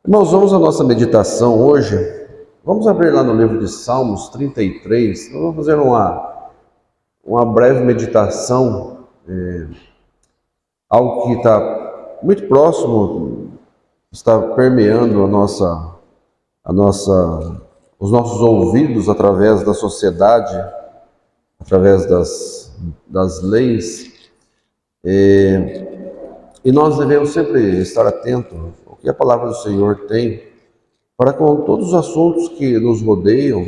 Irmãos, vamos à nossa meditação hoje. Vamos abrir lá no livro de Salmos 33. Nós vamos fazer uma breve meditação, algo que está muito próximo, está permeando os nossos ouvidos através da sociedade, através das leis. E nós devemos sempre estar atentos ao que a palavra do Senhor tem para com todos os assuntos que nos rodeiam,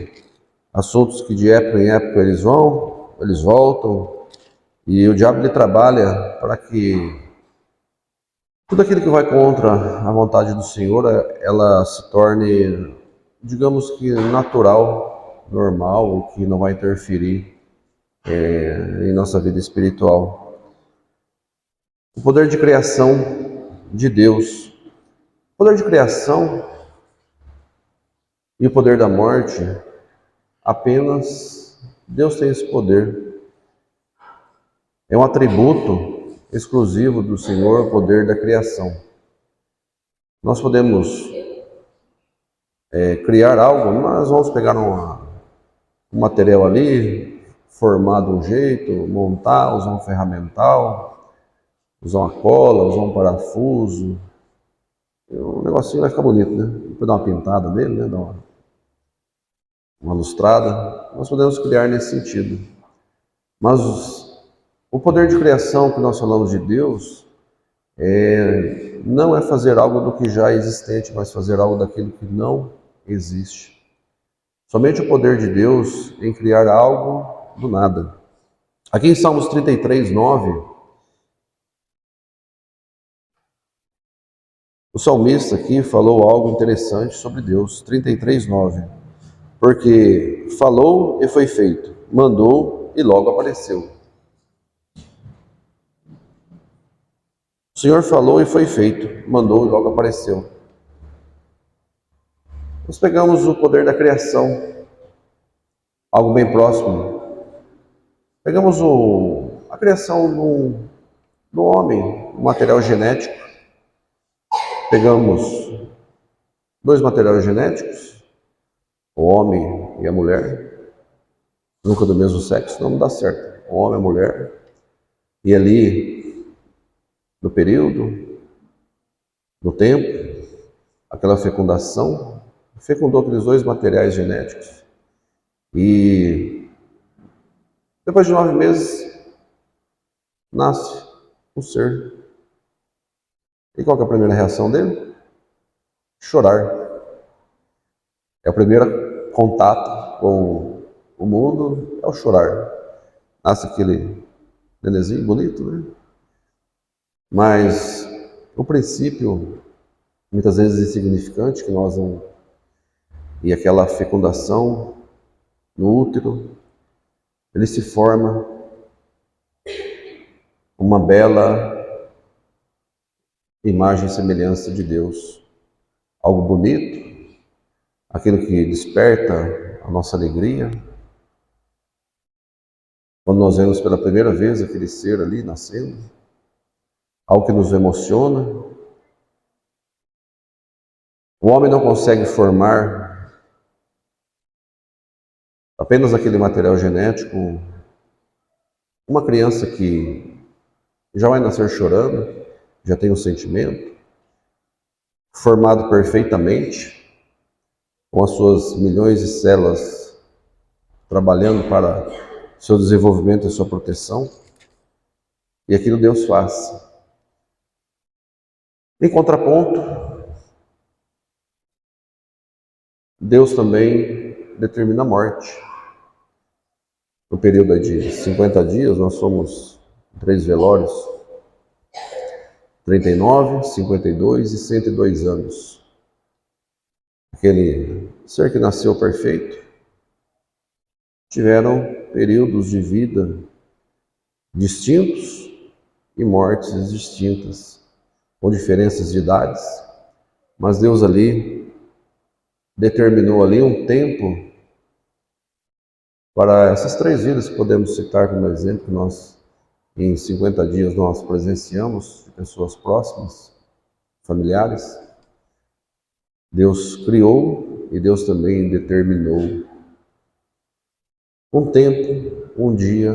assuntos que de época em época eles voltam, e o diabo ele trabalha para que tudo aquilo que vai contra a vontade do Senhor, ela se torne, digamos que natural, normal, que não vai interferir em nossa vida espiritual. O poder de criação de Deus. O poder de criação e o poder da morte, apenas Deus tem esse poder. É um atributo exclusivo do Senhor, o poder da criação. Nós podemos criar algo, nós vamos pegar um material ali, formar de um jeito, montar, usar um ferramental, usar uma cola, usar um parafuso. O negocinho vai ficar bonito, né? Depois dar uma pintada nele, né? Dar uma lustrada. Nós podemos criar nesse sentido. Mas o poder de criação que nós falamos de Deus não é fazer algo do que já é existente, mas fazer algo daquilo que não existe. Somente o poder de Deus em criar algo do nada. Aqui em Salmos 33, 9, o salmista aqui falou algo interessante sobre Deus. 33, 9. Porque falou e foi feito, mandou e logo apareceu. O Senhor falou e foi feito, mandou e logo apareceu. Nós pegamos o poder da criação, algo bem próximo. Pegamos a criação do homem, o material genético. Pegamos dois materiais genéticos, o homem e a mulher, nunca do mesmo sexo, não dá certo. O homem e a mulher, e ali, no período, no tempo, aquela fecundação, fecundou aqueles dois materiais genéticos. E depois de 9 meses, nasce um ser. E qual que é a primeira reação dele? Chorar. É o primeiro contato com o mundo, é o chorar. Nasce aquele nenenzinho bonito, né? Mas o princípio, muitas vezes insignificante, que nós não... E aquela fecundação no útero, ele se forma uma bela imagem e semelhança de Deus. Algo bonito, aquilo que desperta a nossa alegria. Quando nós vemos pela primeira vez aquele ser ali nascendo, algo que nos emociona. O homem não consegue formar apenas aquele material genético. Uma criança que já vai nascer chorando, já tem um sentimento, formado perfeitamente, com as suas milhões de células trabalhando para seu desenvolvimento e sua proteção, e aquilo Deus faz. Em contraponto, Deus também determina a morte. No período de 50 dias, nós somos 3 velórios, 39, 52 e 102 anos. Aquele ser que nasceu perfeito, tiveram períodos de vida distintos e mortes distintas, com diferenças de idades, mas Deus ali determinou ali um tempo para essas 3 vidas que podemos citar como exemplo, que nós em 50 dias nós presenciamos de pessoas próximas, familiares. Deus criou e Deus também determinou um tempo, um dia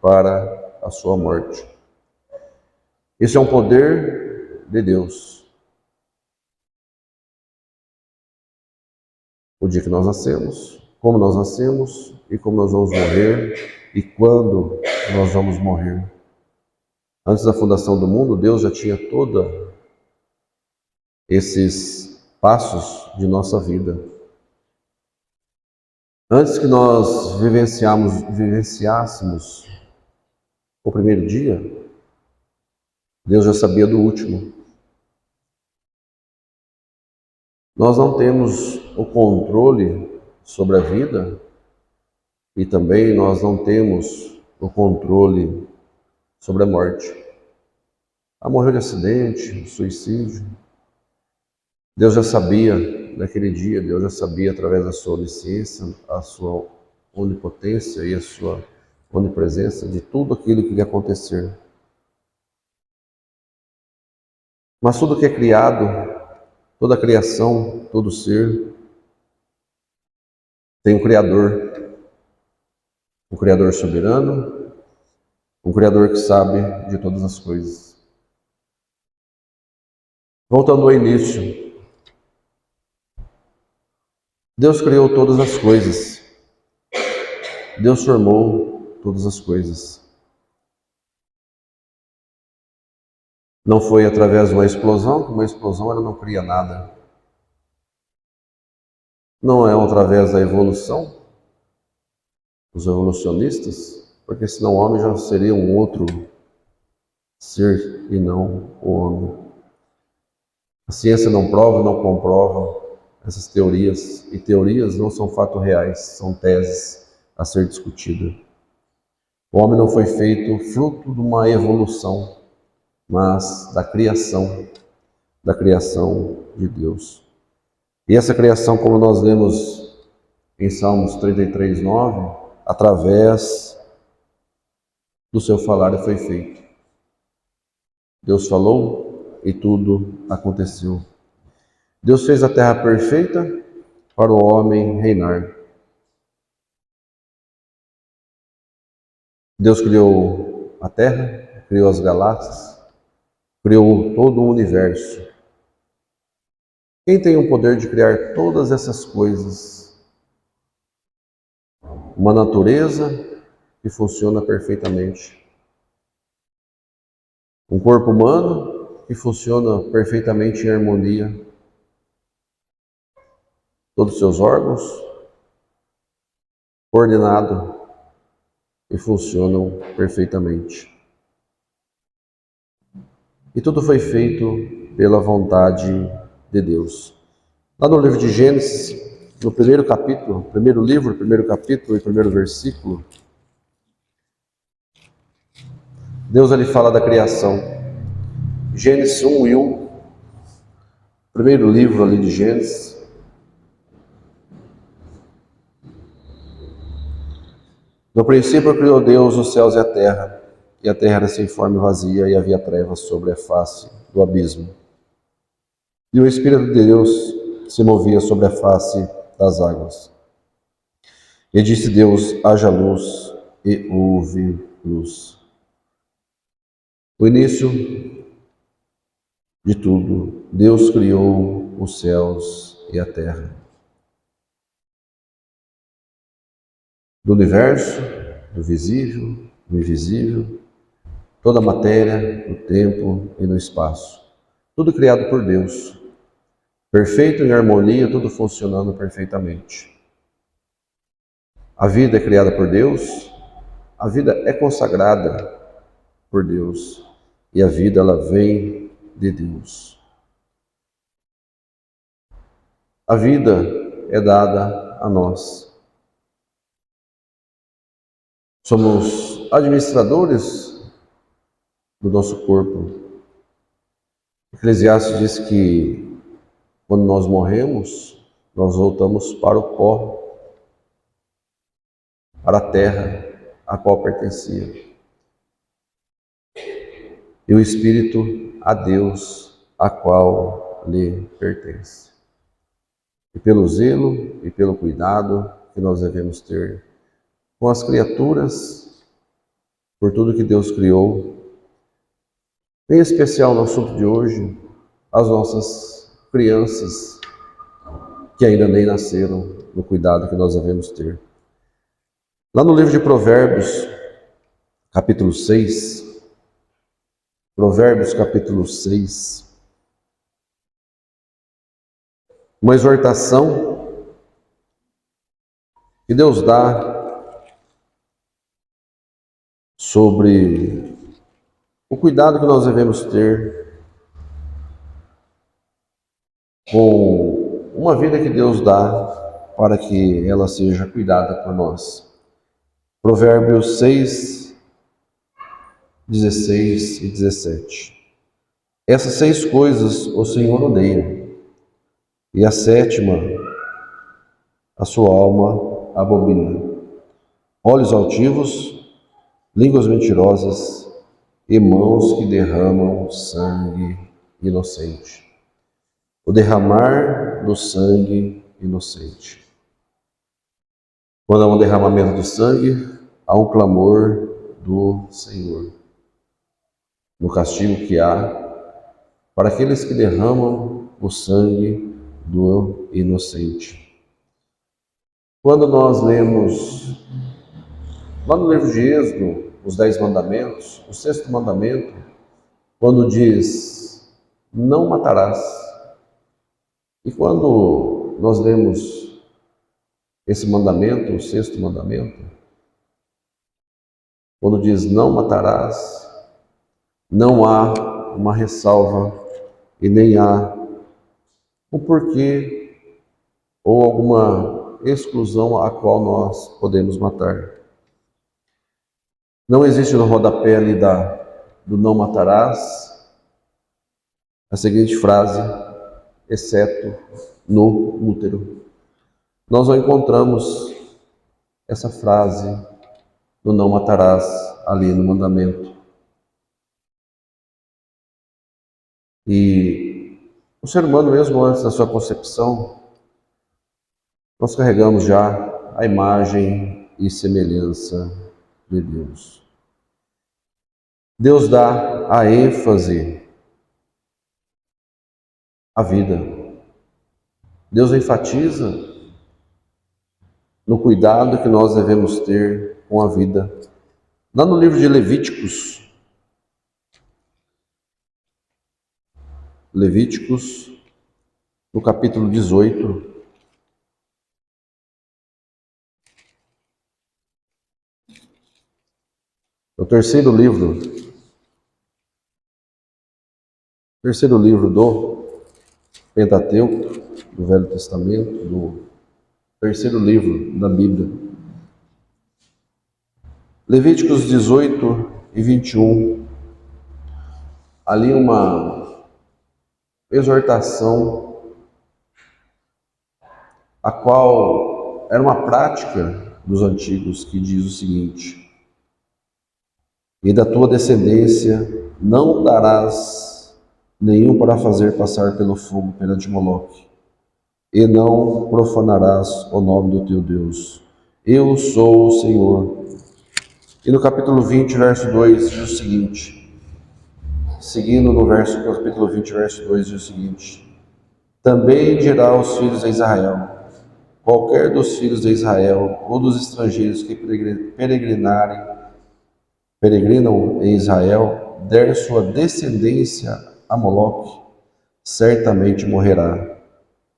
para a sua morte. Esse é um poder de Deus. O dia que nós nascemos, como nós nascemos e como nós vamos morrer e quando nós vamos morrer. Antes da fundação do mundo, Deus já tinha todos esses passos de nossa vida. Antes que nós vivenciássemos o primeiro dia, Deus já sabia do último. Nós não temos o controle sobre a vida e também nós não temos o controle sobre a morte. Morreu de acidente, suicídio. Deus já sabia naquele dia, Deus já sabia através da sua onisciência, a sua onipotência e a sua onipresença de tudo aquilo que iria acontecer. Mas tudo que é criado, toda a criação, todo ser, tem um Criador soberano, um Criador que sabe de todas as coisas. Voltando ao início, Deus criou todas as coisas. Deus formou todas as coisas. Não foi através de uma explosão, porque uma explosão ela não cria nada. Não é através da evolução, os evolucionistas, porque senão o homem já seria um outro ser e não o homem. A ciência não prova, não comprova essas teorias, e teorias não são fatos reais, são teses a ser discutidas. O homem não foi feito fruto de uma evolução, mas da criação de Deus. E essa criação, como nós lemos em Salmos 33, 9, através do seu falar foi feito. Deus falou e tudo aconteceu. Deus fez a terra perfeita para o homem reinar. Deus criou a terra, criou as galáxias, criou todo o universo. Quem tem o poder de criar todas essas coisas? Uma natureza que funciona perfeitamente. Um corpo humano que funciona perfeitamente em harmonia. Todos os seus órgãos coordenados e funcionam perfeitamente. E tudo foi feito pela vontade de Deus. Lá no livro de Gênesis, no primeiro capítulo, primeiro capítulo e primeiro versículo, Deus ali fala da criação. Gênesis 1 e 1, primeiro livro ali de Gênesis. No princípio criou Deus os céus e a terra era sem forma e vazia, e havia trevas sobre a face do abismo. E o Espírito de Deus se movia sobre a face das águas. E disse Deus: haja luz, e houve luz. O início de tudo, Deus criou os céus e a terra. Do universo, do visível, do invisível, toda a matéria, no tempo e no espaço. Tudo criado por Deus. Perfeito em harmonia, tudo funcionando perfeitamente. A vida é criada por Deus, a vida é consagrada por Deus e a vida ela vem de Deus. A vida é dada a nós. Somos administradores do nosso corpo. Eclesiastes diz que quando nós morremos, nós voltamos para o pó, para a terra a qual pertencia. E o Espírito a Deus, a qual lhe pertence. e pelo zelo e pelo cuidado que nós devemos ter com as criaturas, por tudo que Deus criou. Em especial no assunto de hoje, as nossas crianças que ainda nem nasceram, no cuidado que nós devemos ter. Lá no livro de Provérbios, capítulo 6, Provérbios capítulo 6, uma exortação que Deus dá sobre o cuidado que nós devemos ter com uma vida que Deus dá para que ela seja cuidada por nós. Provérbios 6, 16 e 17. Essas 6 coisas o Senhor odeia, e a 7ª a sua alma abomina: olhos altivos, línguas mentirosas e mãos que derramam sangue inocente. O derramar do sangue inocente. Quando há um derramamento do sangue, há um clamor do Senhor. No castigo que há para aqueles que derramam o sangue do inocente. Quando nós lemos lá no livro de Êxodo, os 10 mandamentos, o 6º mandamento, quando diz, não matarás. E quando nós lemos esse mandamento, o 6º mandamento, quando diz, não matarás, não há uma ressalva e nem há um porquê ou alguma exclusão a qual nós podemos matar. Não existe no rodapé ali do não matarás a seguinte frase, exceto no útero. Nós não encontramos essa frase do não matarás ali no mandamento. E o ser humano, mesmo antes da sua concepção, nós carregamos já a imagem e semelhança de Deus. Deus dá a ênfase à vida. Deus enfatiza no cuidado que nós devemos ter com a vida. Lá no livro de Levíticos, no capítulo 18, é o terceiro livro do Pentateuco, do Velho Testamento, do terceiro livro da Bíblia. Levíticos 18 e 21, ali uma exortação, a qual era uma prática dos antigos, que diz o seguinte: e da tua descendência não darás nenhum para fazer passar pelo fogo perante Moloque, e não profanarás o nome do teu Deus. Eu sou o Senhor. E no capítulo 20, verso 2, diz o seguinte, seguindo no capítulo 20, verso 2, diz o seguinte: também dirá aos filhos de Israel, qualquer dos filhos de Israel ou dos estrangeiros que peregrinam em Israel, der sua descendência a Moloque, certamente morrerá,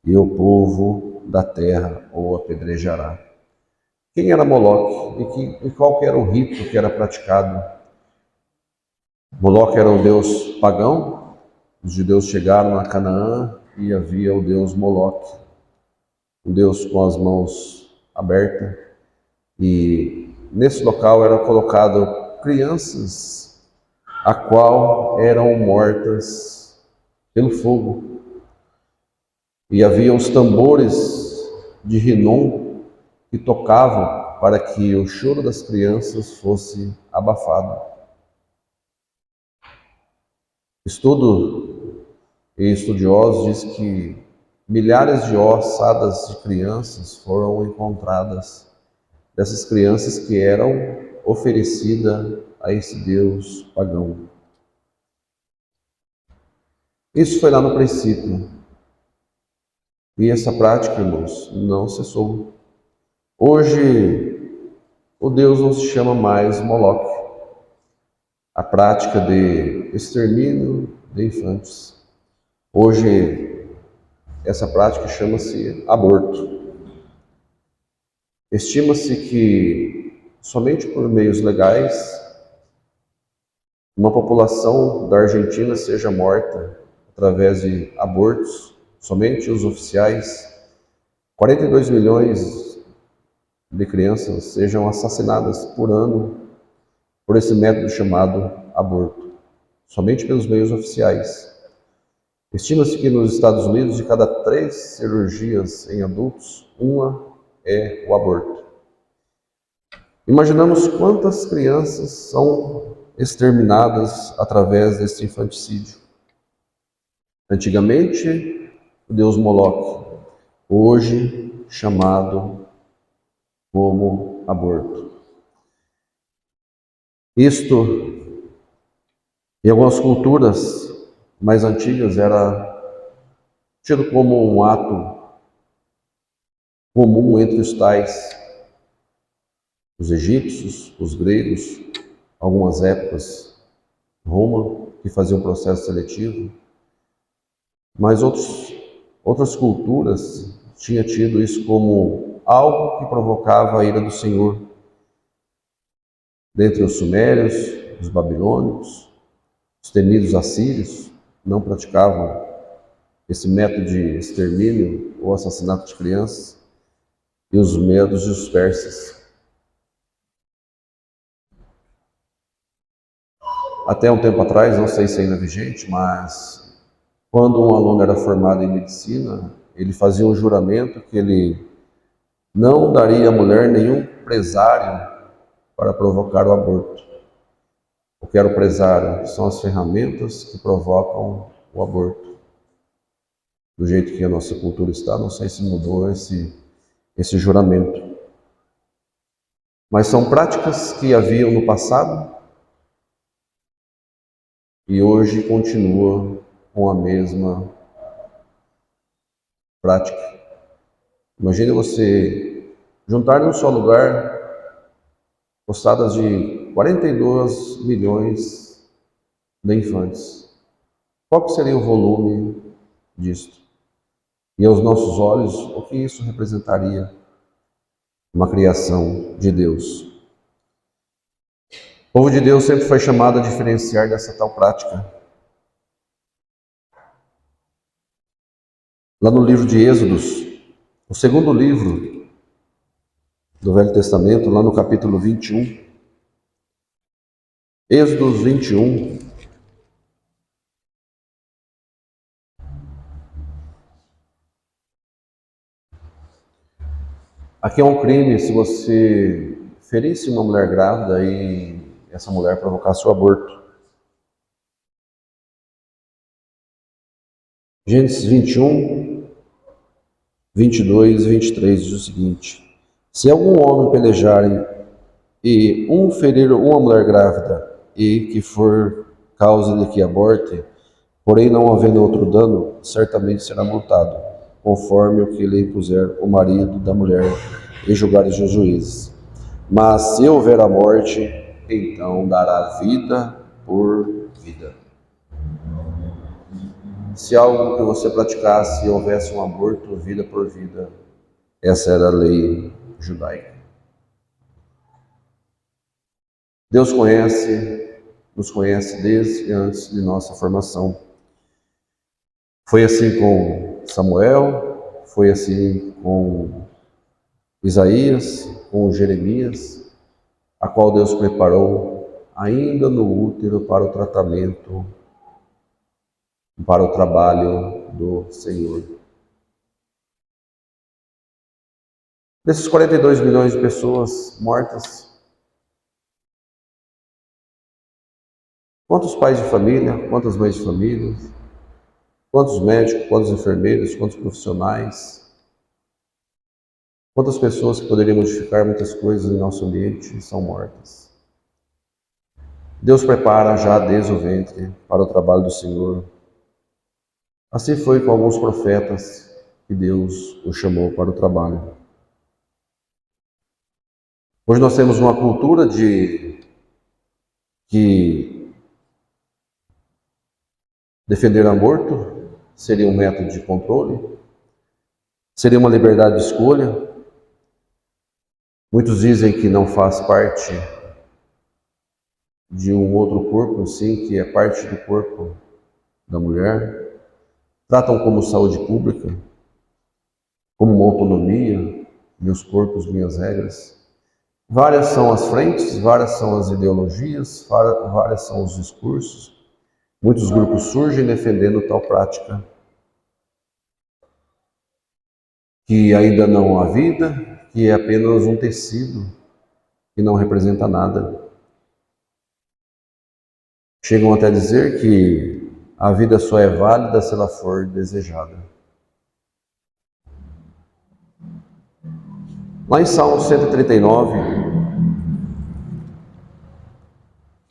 e o povo da terra o apedrejará. Quem era Moloque e qual que era o rito que era praticado? Moloque era um deus pagão. Os judeus chegaram a Canaã e havia o deus Moloque, um deus com as mãos abertas, e nesse local eram colocadas crianças a qual eram mortas pelo fogo. E havia os tambores de Rinom que tocavam para que o choro das crianças fosse abafado. Estudo e estudiosos dizem que milhares de ossadas de crianças foram encontradas, dessas crianças que eram oferecidas a esse Deus pagão. Isso foi lá no princípio. E essa prática, irmãos, não cessou. Hoje, o Deus não se chama mais Moloque. A prática de extermínio de infantes. Hoje, essa prática chama-se aborto. Estima-se que somente por meios legais uma população da Argentina seja morta através de abortos, somente os oficiais, 42 milhões de crianças sejam assassinadas por ano por esse método chamado aborto, somente pelos meios oficiais. Estima-se que nos Estados Unidos, de cada 3 cirurgias em adultos, uma é o aborto. Imaginamos quantas crianças são exterminadas através desse infanticídio. Antigamente, o deus Moloque, hoje chamado como aborto. Isto, em algumas culturas mais antigas, era tido como um ato comum entre os tais, os egípcios, os gregos, algumas épocas, Roma, que faziam um processo seletivo, mas outras culturas tinham tido isso como algo que provocava a ira do Senhor. Dentre os sumérios, os babilônicos, os temidos assírios não praticavam esse método de extermínio ou assassinato de crianças, e os medos e os persas. Até um tempo atrás, não sei se ainda é vigente, mas quando um aluno era formado em medicina, ele fazia um juramento que ele não daria à mulher nenhum presário para provocar o aborto. O que era o presário? São as ferramentas que provocam o aborto. Do jeito que a nossa cultura está, não sei se mudou esse juramento. Mas são práticas que haviam no passado e hoje continua com a mesma prática. Imagine você juntar num só lugar ossadas de 42 milhões de infantes. Qual que seria o volume disto? E aos nossos olhos, o que isso representaria? Uma criação de Deus. O povo de Deus sempre foi chamado a diferenciar dessa tal prática. Lá no livro de Êxodos, o segundo livro do Velho Testamento, lá no capítulo 21, Êxodos 21, aqui é um crime se você ferisse uma mulher grávida e essa mulher provocasse o aborto. Gênesis 21, 22 e 23 diz o seguinte: se algum homem pelejar e um ferir uma mulher grávida e que for causa de que aborte, porém não havendo outro dano, certamente será multado, conforme o que lhe impuser o marido da mulher e julgares os juízes. Mas se houver a morte, então dará vida por vida. Se algo que você praticasse e houvesse um aborto, vida por vida, essa era a lei judaica. Deus nos conhece desde antes de nossa formação. Foi assim com Samuel, foi assim com Isaías, com Jeremias, a qual Deus preparou ainda no útero para o tratamento, para o trabalho do Senhor. Desses 42 milhões de pessoas mortas, quantos pais de família, quantas mães de família, Quantos médicos, quantos enfermeiros, quantos profissionais, quantas pessoas que poderiam modificar muitas coisas em nosso ambiente são mortas. Deus prepara já desde o ventre para o trabalho do Senhor. Assim foi com alguns profetas que Deus os chamou para o trabalho. Hoje nós temos uma cultura de que defender aborto seria um método de controle, seria uma liberdade de escolha. Muitos dizem que não faz parte de um outro corpo, sim, que é parte do corpo da mulher. Tratam como saúde pública, como uma autonomia, meus corpos, minhas regras. Várias são as frentes, várias são as ideologias, várias são os discursos. Muitos grupos surgem defendendo tal prática, que ainda não há vida, que é apenas um tecido, que não representa nada. Chegam até a dizer que a vida só é válida se ela for desejada. Lá em Salmo 139,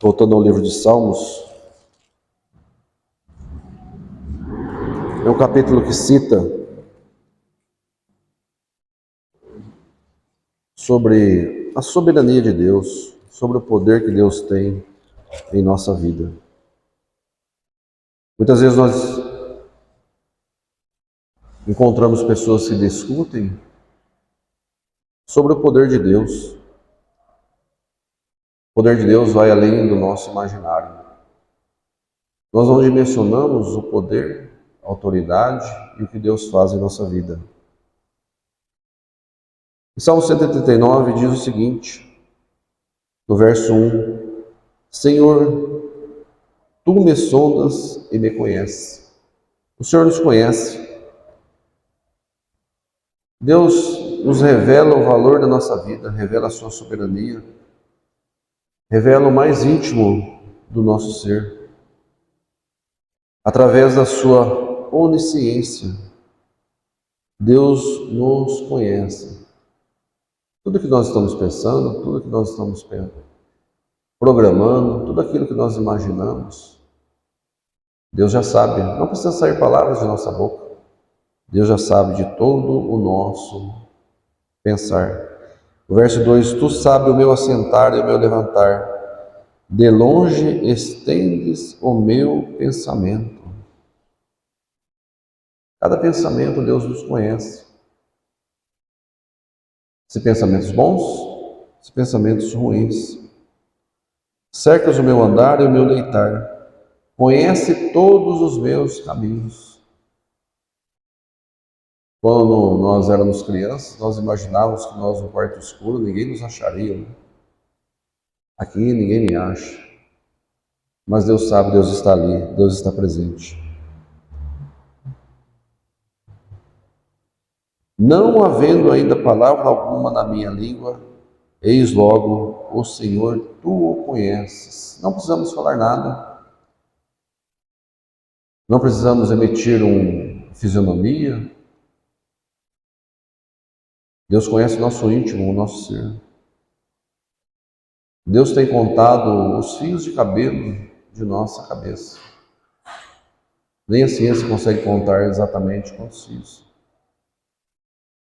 voltando ao livro de Salmos, é um capítulo que cita sobre a soberania de Deus, sobre o poder que Deus tem em nossa vida. Muitas vezes nós encontramos pessoas que discutem sobre o poder de Deus. O poder de Deus vai além do nosso imaginário. Nós não dimensionamos o poder, a autoridade e o que Deus faz em nossa vida. O Salmo 139 diz o seguinte, no verso 1, Senhor, Tu me sondas e me conheces. O Senhor nos conhece. Deus nos revela o valor da nossa vida, revela a sua soberania, revela o mais íntimo do nosso ser, através da sua onisciência. Deus nos conhece. Tudo que nós estamos pensando, tudo que nós estamos programando, tudo aquilo que nós imaginamos, Deus já sabe. Não precisa sair palavras de nossa boca. Deus já sabe de todo o nosso pensar. O verso 2, Tu sabes o meu assentar e o meu levantar. De longe estendes o meu pensamento. Cada pensamento Deus nos conhece. Se pensamentos bons, se pensamentos ruins. Cercas o meu andar e o meu deitar. Conhece todos os meus caminhos. Quando nós éramos crianças, nós imaginávamos que nós no quarto escuro ninguém nos acharia. Né? Aqui ninguém me acha. Mas Deus sabe, Deus está ali, Deus está presente. Não havendo ainda palavra alguma na minha língua, eis logo, o Senhor, Tu o conheces. Não precisamos falar nada. Não precisamos emitir uma fisionomia. Deus conhece o nosso íntimo, o nosso ser. Deus tem contado os fios de cabelo de nossa cabeça. Nem a ciência consegue contar exatamente quantos fios.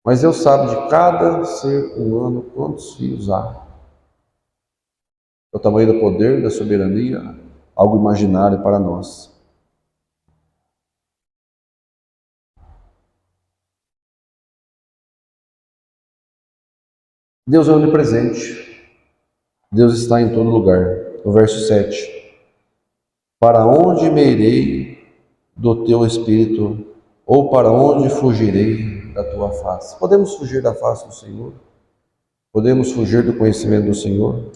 Mas Deus sabe de cada ser humano quantos fios há. O tamanho do poder, da soberania, algo imaginário para nós. Deus é onipresente. Deus está em todo lugar. O verso 7. Para onde me irei do teu Espírito, ou para onde fugirei da tua face? Podemos fugir da face do Senhor? Podemos fugir do conhecimento do Senhor?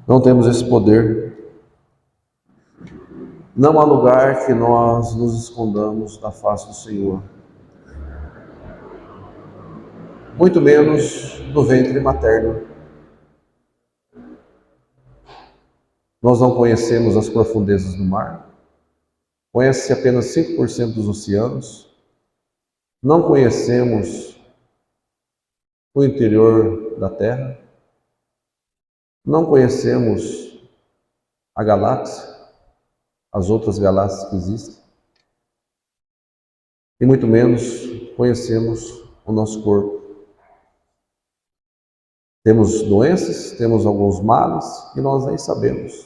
Não temos esse poder. Não há lugar que nós nos escondamos da face do Senhor. Muito menos do ventre materno. Nós não conhecemos as profundezas do mar, conhece-se apenas 5% dos oceanos, não conhecemos o interior da Terra, não conhecemos a galáxia, as outras galáxias que existem, e muito menos conhecemos o nosso corpo. Temos doenças, temos alguns males que nós nem sabemos,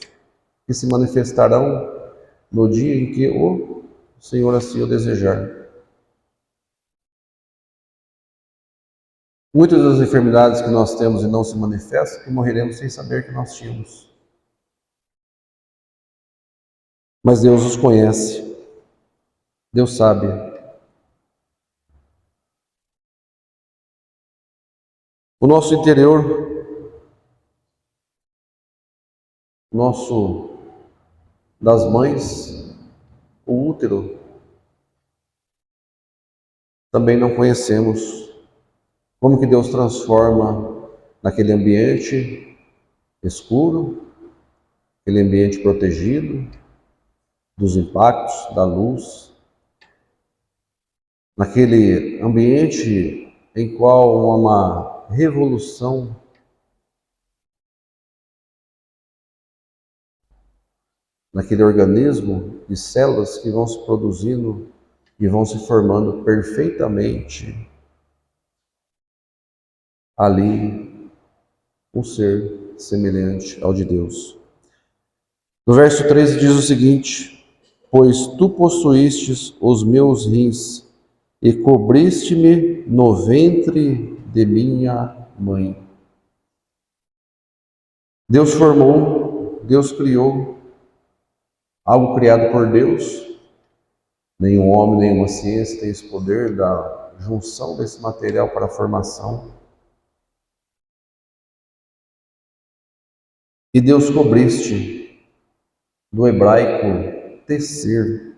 que se manifestarão no dia em que o Senhor assim o desejar. Muitas das enfermidades que nós temos e não se manifestam, que morreremos sem saber que nós tínhamos. Mas Deus os conhece, Deus sabe. O nosso interior, das mães, o útero, também não conhecemos. Como que Deus transforma naquele ambiente escuro, aquele ambiente protegido dos impactos da luz, naquele ambiente em qual uma revolução naquele organismo de células que vão se produzindo e vão se formando perfeitamente ali um ser semelhante ao de Deus. No verso 13 diz o seguinte: pois tu possuístes os meus rins e cobriste-me no ventre de minha mãe. Deus formou, Deus criou algo criado por Deus. Nenhum homem, nenhuma ciência tem esse poder da junção desse material para a formação. E Deus cobriste, do hebraico tecer.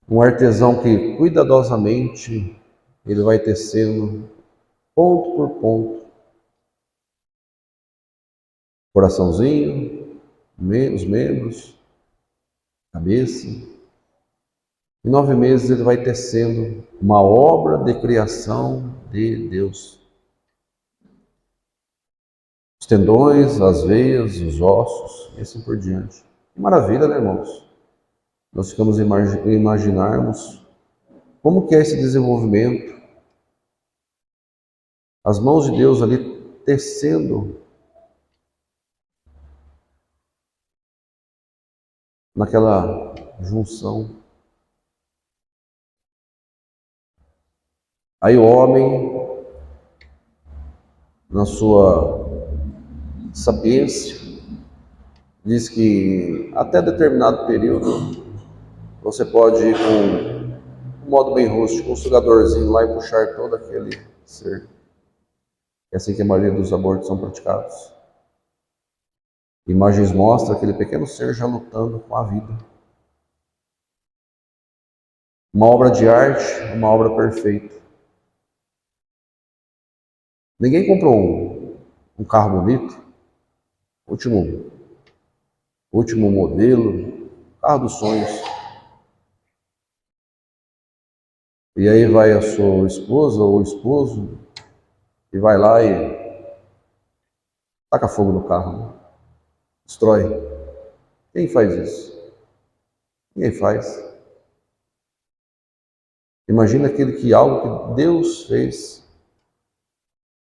Um artesão que cuidadosamente ele vai tecendo ponto por ponto, coraçãozinho, os membros, cabeça. Em 9 meses ele vai tecendo uma obra de criação de Deus. Os tendões, as veias, os ossos, e assim por diante. Que maravilha, né, irmãos? Nós ficamos a imaginarmos como que é esse desenvolvimento. As mãos de Deus ali tecendo naquela junção. Aí o homem, na sua sapiência, diz que até determinado período você pode ir com um modo bem rústico, um sugadorzinho lá e puxar todo aquele ser. É assim que a maioria dos abortos são praticados. Imagens mostram aquele pequeno ser já lutando com a vida. Uma obra de arte, uma obra perfeita. Ninguém comprou um carro bonito, último modelo, carro dos sonhos. E aí vai a sua esposa ou esposo e vai lá e taca fogo no carro, né? Destrói. Quem faz isso? Ninguém faz. Imagina algo que Deus fez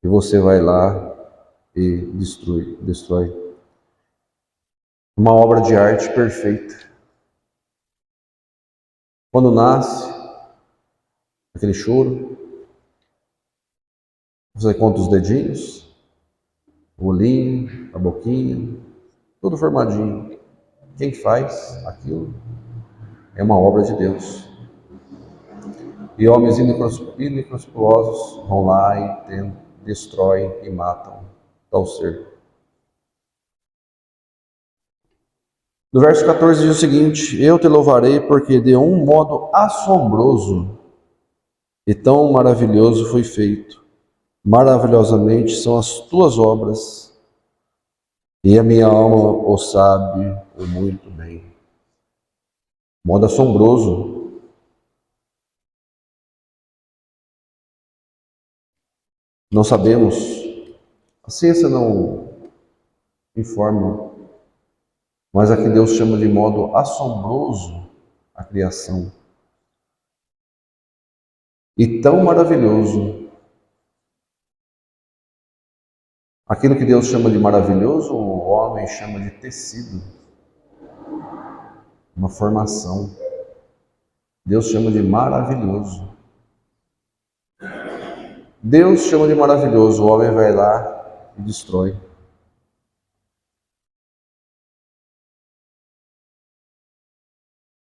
e você vai lá e destrói. Uma obra de arte perfeita. Quando nasce, aquele choro, você conta os dedinhos, o olhinho, a boquinha, tudo formadinho. Quem faz aquilo é uma obra de Deus. E homens inescrupulosos vão lá e destroem e matam tal ser. No verso 14 diz o seguinte: eu te louvarei porque de um modo assombroso e tão maravilhoso foi feito. Maravilhosamente são as tuas obras. e a minha alma o sabe o muito bem. Modo assombroso. Não sabemos, a ciência não informa, mas aqui Deus chama de modo assombroso a criação. E tão maravilhoso. Aquilo que Deus chama de maravilhoso, o homem chama de tecido, uma formação. Deus chama de maravilhoso. Deus chama de maravilhoso, o homem vai lá e destrói.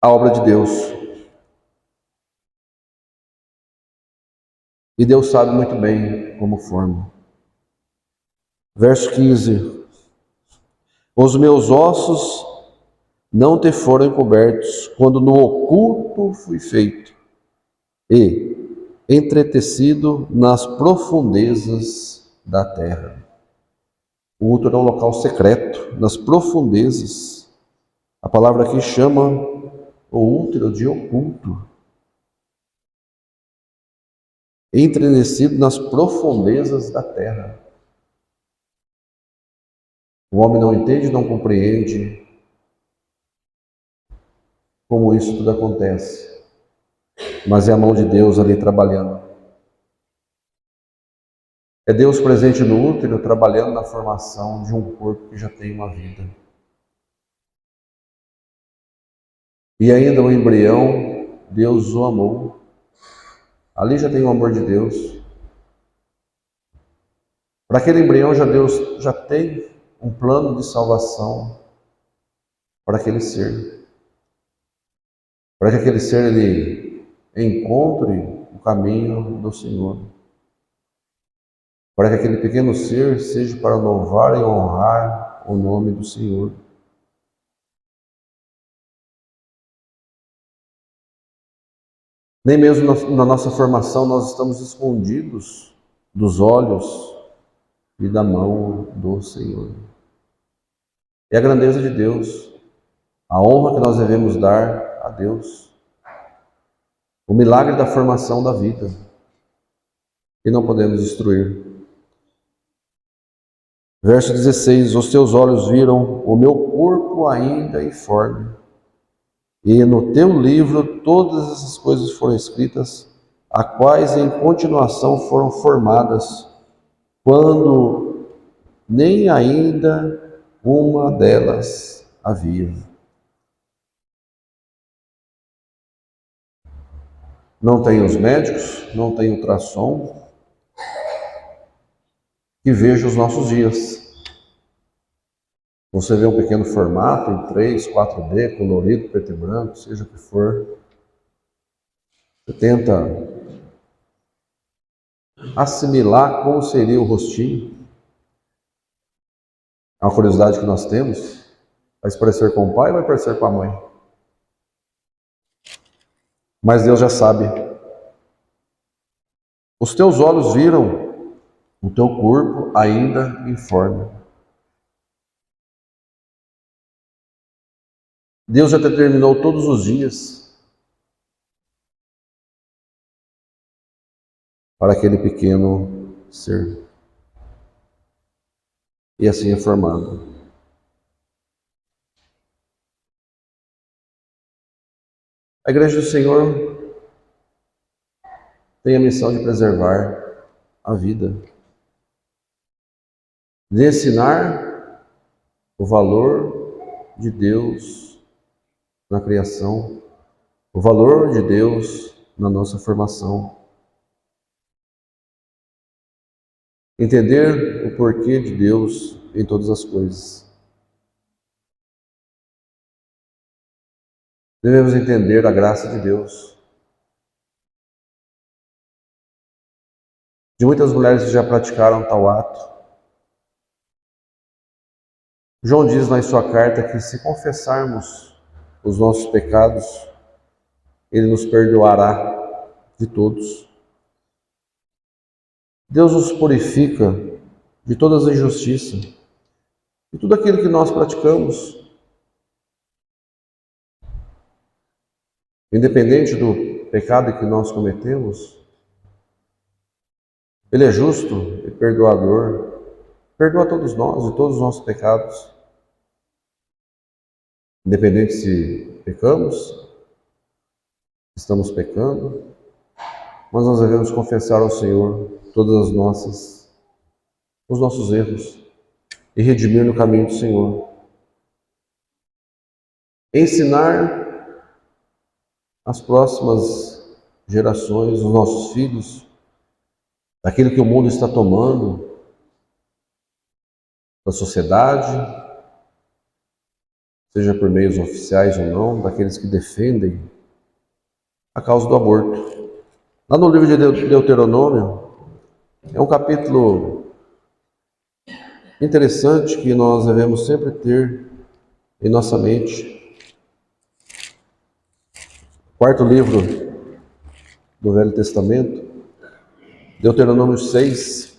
A obra de Deus. E Deus sabe muito bem como forma. Verso 15. Os meus ossos não te foram encobertos, quando no oculto fui feito, e entretecido nas profundezas da terra. O útero é um local secreto, nas profundezas. A palavra aqui chama o útero de oculto. Entrenecido nas profundezas da terra. O homem não entende, não compreende como isso tudo acontece. Mas é a mão de Deus ali trabalhando. É Deus presente no útero, trabalhando na formação de um corpo que já tem uma vida. E ainda o embrião, Deus o amou. Ali já tem o amor de Deus. Para aquele embrião, Deus já tem um plano de salvação para aquele ser. Para que aquele ser ele encontre o caminho do Senhor. Para que aquele pequeno ser seja para louvar e honrar o nome do Senhor. Nem mesmo na nossa formação nós estamos escondidos dos olhos e da mão do Senhor. É a grandeza de Deus, a honra que nós devemos dar a Deus, o milagre da formação da vida, que não podemos destruir. Verso 16: os teus olhos viram o meu corpo ainda informe, e no teu livro todas essas coisas foram escritas, a quais em continuação foram formadas, quando nem ainda uma delas havia. Não tem os médicos, não tem ultrassom, que veja os nossos dias. Você vê um pequeno formato em 3, 4D, colorido, preto e branco, seja o que for. Você tenta assimilar como seria o rostinho. É uma curiosidade que nós temos. Vai se parecer com o pai ou vai parecer com a mãe? Mas Deus já sabe. Os teus olhos viram o teu corpo ainda informe. Deus já determinou todos os dias para aquele pequeno ser. E assim é formado. A Igreja do Senhor tem a missão de preservar a vida, de ensinar o valor de Deus na criação, o valor de Deus na nossa formação. Entender o porquê de Deus em todas as coisas. Devemos entender a graça de Deus. De muitas mulheres que já praticaram tal ato. João diz na sua carta que se confessarmos os nossos pecados, Ele nos perdoará de todos. Deus nos purifica de todas as injustiças E tudo aquilo que nós praticamos, independente do pecado que nós cometemos, Ele é justo e perdoador, perdoa todos nós e todos os nossos pecados, independente se pecamos, estamos pecando, mas nós devemos confessar ao Senhor todas os nossos erros e redimir no caminho do Senhor. Ensinar as próximas gerações, os nossos filhos, daquilo que o mundo está tomando, da sociedade, seja por meios oficiais ou não, daqueles que defendem a causa do aborto. Lá no livro de Deuteronômio, é um capítulo interessante que nós devemos sempre ter em nossa mente. Quarto livro do Velho Testamento, Deuteronômio 6.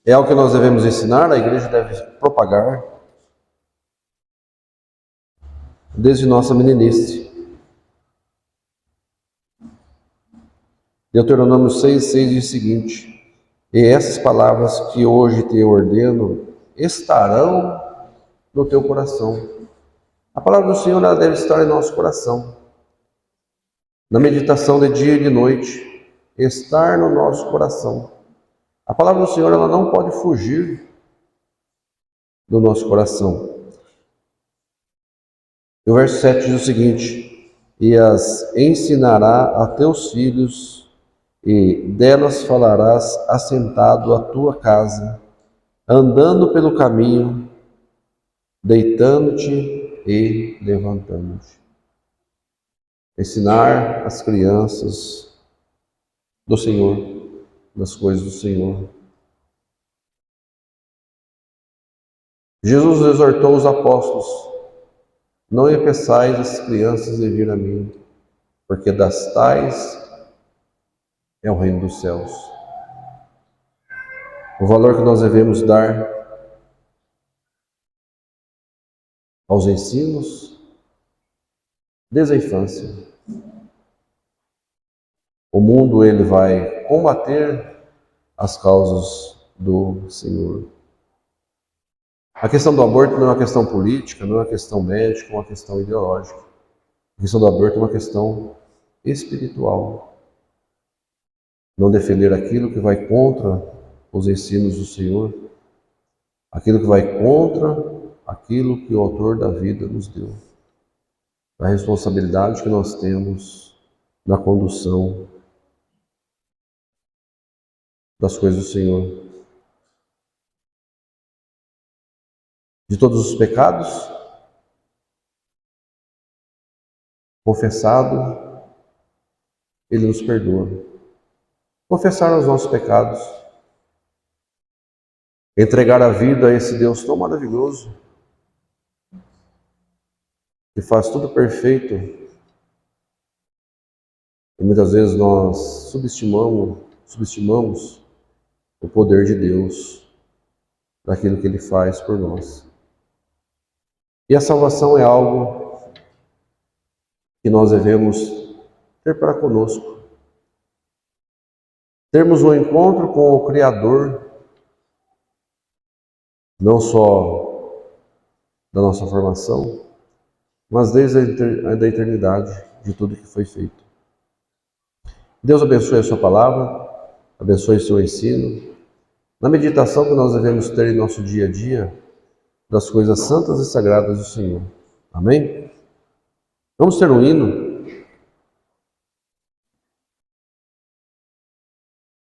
É algo que nós devemos ensinar, a igreja deve propagar desde nossa meninice. Deuteronômio 6 diz o seguinte: e essas palavras que hoje te ordeno estarão no teu coração. A palavra do Senhor ela deve estar em nosso coração, na meditação de dia e de noite, estar no nosso coração. A palavra do Senhor ela não pode fugir do nosso coração. E o verso 7 diz o seguinte: e as ensinará a teus filhos, e delas falarás assentado à tua casa, andando pelo caminho, deitando-te e levantando-te. Ensinar as crianças do Senhor, das coisas do Senhor. Jesus exortou os apóstolos: não impeçais as crianças de vir a mim, porque das tais é o reino dos céus. O valor que nós devemos dar aos ensinos desde a infância. O mundo ele vai combater as causas do Senhor. A questão do aborto não é uma questão política, não é uma questão médica, é uma questão ideológica. A questão do aborto é uma questão espiritual. Não defender aquilo que vai contra os ensinos do Senhor, aquilo que vai contra aquilo que o autor da vida nos deu. A responsabilidade que nós temos na condução das coisas do Senhor. De todos os pecados, confessado, Ele nos perdoa. Confessar os nossos pecados, entregar a vida a esse Deus tão maravilhoso, que faz tudo perfeito, e muitas vezes nós subestimamos o poder de Deus daquilo que Ele faz por nós. E a salvação é algo que nós devemos ter para conosco. Termos um encontro com o Criador, não só da nossa formação, mas desde a eternidade de tudo que foi feito. Deus abençoe a sua palavra, abençoe o seu ensino, na meditação que nós devemos ter em nosso dia a dia, das coisas santas e sagradas do Senhor. Amém? Vamos ter um hino